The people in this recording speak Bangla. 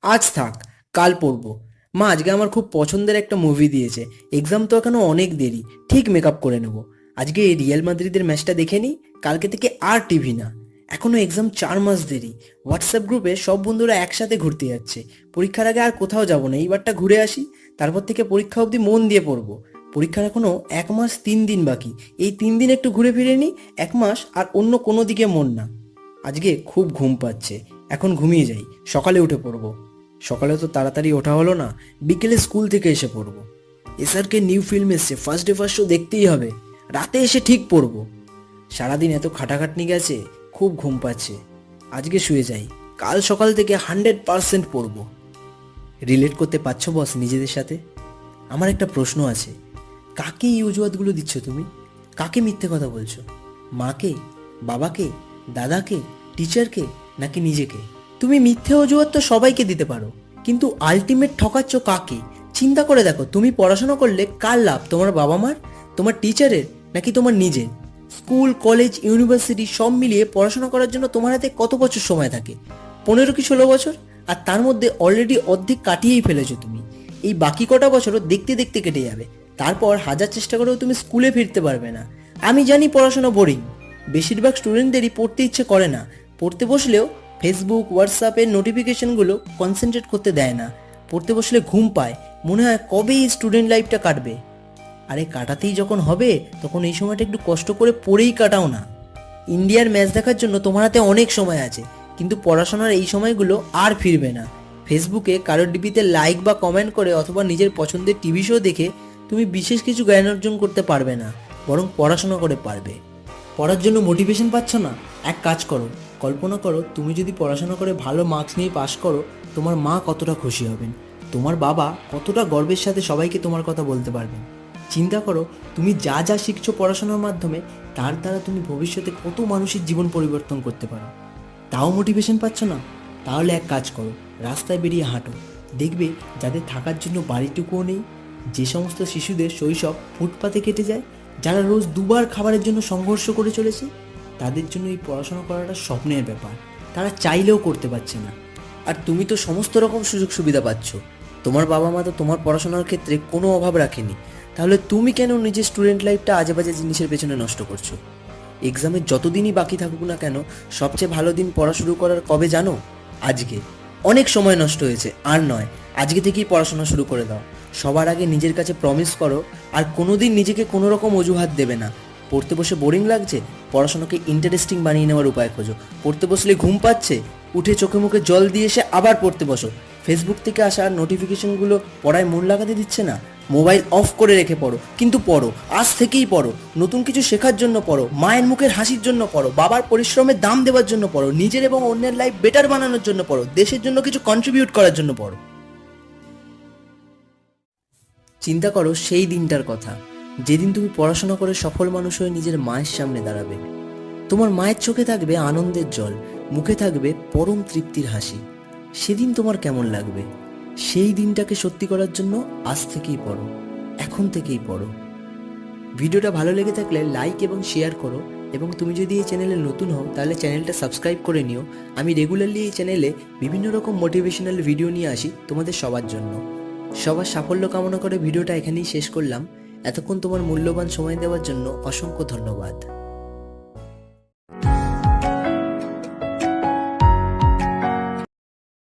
আজ থাক, কাল পড়বো। মা আজকে আমার খুব পছন্দের একটা মুভি দিয়েছে, এক্সাম তো এখনো অনেক দেরি, ঠিক মেকআপ করে নেব। আজকে এই রিয়াল মাদ্রিদের ম্যাচটা দেখে নিই, কালকে থেকে আর টিভি না। এখনো এক্সাম 4 মাস দেরি। হোয়াটসঅ্যাপ গ্রুপে সব বন্ধুরা একসাথে ঘুরতে যাচ্ছে। পরীক্ষার আগে আর কোথাও যাব না, এইবারটা ঘুরে আসি, তারপর থেকে পরীক্ষা অবধি মন দিয়ে পড়বো। পরীক্ষার এখনো 1 মাস 3 দিন বাকি, এই 3 দিন একটু ঘুরে ফিরে নিই, 1 মাস আর অন্য কোনো দিকে মন না। আজকে খুব ঘুম পাচ্ছে, এখন ঘুমিয়ে যাই, সকালে উঠে পড়বো। সকালে তো তাড়াতাড়ি ওঠা হলো না, বিকেলে স্কুল থেকে এসে পড়বো। এসআরকে নিউ ফিল্ম এসছে, ফার্স্ট ডে ফার্স্ট শো দেখতেই হবে, রাতে এসে ঠিক পড়বো। সারাদিন এত খাটাখাটনি গেছে, খুব ঘুম পাচ্ছে। আজকে শুয়ে যাই, কাল সকাল থেকে 100% পড়বো। রিলেট করতে পারছো বস নিজেদের সাথে? আমার একটা প্রশ্ন আছে, কাকে এই অজুহাতগুলো দিচ্ছ তুমি? কাকে মিথ্যে কথা বলছো? মাকে, বাবাকে, দাদাকে, টিচারকে, নাকি নিজেকে? তুমি মিথ্যে অজুহাত তো সবাইকে দিতে পারো, কিন্তু আলটিমেট ঠকাচ্ছ কাকে? চিন্তা করে দেখো, তুমি পড়াশোনা করলে কার লাভ? তোমার বাবা মার, তোমার টিচারের, নাকি তোমার নিজের? স্কুল, কলেজ, ইউনিভার্সিটি সব মিলিয়ে পড়াশোনা করার জন্য তোমার হাতে কত বছর সময় থাকে? 15 কি 16 বছর? আর তার মধ্যে অলরেডি অর্ধেক কাটিয়েই ফেলেছো তুমি। এই বাকি কটা বছরও দেখতে দেখতে কেটে যাবে, তারপর হাজার চেষ্টা করেও তুমি স্কুলে ফিরতে পারবে না। আমি জানি পড়াশোনা বোরিং, বেশিরভাগ স্টুডেন্টদেরই পড়তে ইচ্ছে করে না, পড়তে বসলেও ফেসবুক হোয়াটসঅ্যাপের নোটিফিকেশনগুলো কনসেন্ট্রেট করতে দেয় না, পড়তে বসলে ঘুম পায়, মনে হয় কবে এই স্টুডেন্ট লাইফটা কাটবে। আরে কাটাতেই যখন হবে, তখন এই সময়টা একটু কষ্ট করে পড়েই কাটাও না। ইন্ডিয়ার ম্যাচ দেখার জন্য তোমার হাতে অনেক সময় আছে, কিন্তু পড়াশোনার এই সময়গুলো আর ফিরবে না। ফেসবুকে কারোর ডিপিতে লাইক বা কমেন্ট করে অথবা নিজের পছন্দের টিভি শো দেখে তুমি বিশেষ কিছু জ্ঞান অর্জন করতে পারবে না, বরং পড়াশোনা করে পারবে। পড়ার জন্য মোটিভেশন পাচ্ছ না? এক কাজ করো, কল্পনা করো তুমি যদি পড়াশোনা করে ভালো মার্কস নিয়ে পাশ করো, তোমার মা কতটা খুশি হবেন, তোমার বাবা কতটা গর্বের সাথে সবাইকে তোমার কথা বলতে পারবেন। চিন্তা করো, তুমি যা যা শিখছো পড়াশোনার মাধ্যমে, তার দ্বারা তুমি ভবিষ্যতে কত মানুষের জীবন পরিবর্তন করতে পারো। তাও মোটিভেশন পাচ্ছ না? তাহলে এক কাজ করো, রাস্তায় বেরিয়ে হাঁটো, দেখবে যাদের থাকার জন্য বাড়িটুকুও নেই, যে সমস্ত শিশুদের শৈশব ফুটপাতে কেটে যায়, যারা রোজ দুবার খাবারের জন্য সংঘর্ষ করে চলেছে, তাদের জন্য এই পড়াশোনা করাটা স্বপ্নের ব্যাপার, তারা চাইলেও করতে পারছে না। আর তুমি তো সমস্ত রকম সুযোগ সুবিধা পাচ্ছ, তোমার বাবা মা তো তোমার পড়াশোনার ক্ষেত্রে কোনো অভাব রাখেনি, তাহলে তুমি কেন নিজের স্টুডেন্ট লাইফটা আজে বাজে জিনিসের পেছনে নষ্ট করছো? এক্সামের যতদিনই বাকি থাকুক না কেন, সবচেয়ে ভালো দিন পড়া শুরু করার কবে জানো? আজকে। অনেক সময় নষ্ট হয়েছে, আর নয়, আজকে থেকেই পড়াশোনা শুরু করে দাও। সবার আগে নিজের কাছে প্রমিস করো, আর কোনোদিন নিজেকে কোনো রকম অজুহাত দেবে না। পড়তে বসে বোরিং লাগছে, পড়াশোনাকে ইন্টারেস্টিং বানিয়ে নেওয়ার উপায় খোঁজো। পড়তে বসলে ঘুম পাচ্ছে, উঠে চোখে মুখে জল দিয়ে এসে আবার পড়তে বসো। ফেসবুক থেকে আসা নোটিফিকেশনগুলো পড়ায় মন লাগাতে দিচ্ছে না, মোবাইল অফ করে রেখে পড়ো, কিন্তু পড়ো, আজ থেকেই পড়ো। নতুন কিছু শেখার জন্য পড়ো, মায়ের মুখের হাসির জন্য পড়ো, বাবার পরিশ্রমের দাম দেওয়ার জন্য পড়ো, নিজের এবং অন্যের লাইফ বেটার বানানোর জন্য পড়ো, দেশের জন্য কিছু কন্ট্রিবিউট করার জন্য পড়ো। চিন্তা করো সেই দিনটার কথা, যেদিন তুমি পড়াশোনা করে সফল মানুষ হয়ে নিজের মায়ের সামনে দাঁড়াবে। তোমার মায়ের চোখে থাকবে আনন্দের জল, মুখে থাকবে পরম তৃপ্তির হাসি। সেদিন তোমার কেমন লাগবে? সেই দিনটাকে সত্যি করার জন্য আজ থেকেই পড়ো, এখন থেকেই পড়ো। ভিডিওটা ভালো লেগে থাকলে লাইক এবং শেয়ার করো, এবং তুমি যদি এই চ্যানেলে নতুন হও তাহলে চ্যানেলটা সাবস্ক্রাইব করে নিও। আমি রেগুলারলি এই চ্যানেলে বিভিন্ন রকম মোটিভেশনাল ভিডিও নিয়ে আসি তোমাদের সবার জন্য। সবার সাফল্য কামনা করে ভিডিওটা এখানেই শেষ করলাম। এতক্ষণ তোমার মূল্যবান সময় দেওয়ার জন্য অসংখ্য ধন্যবাদ।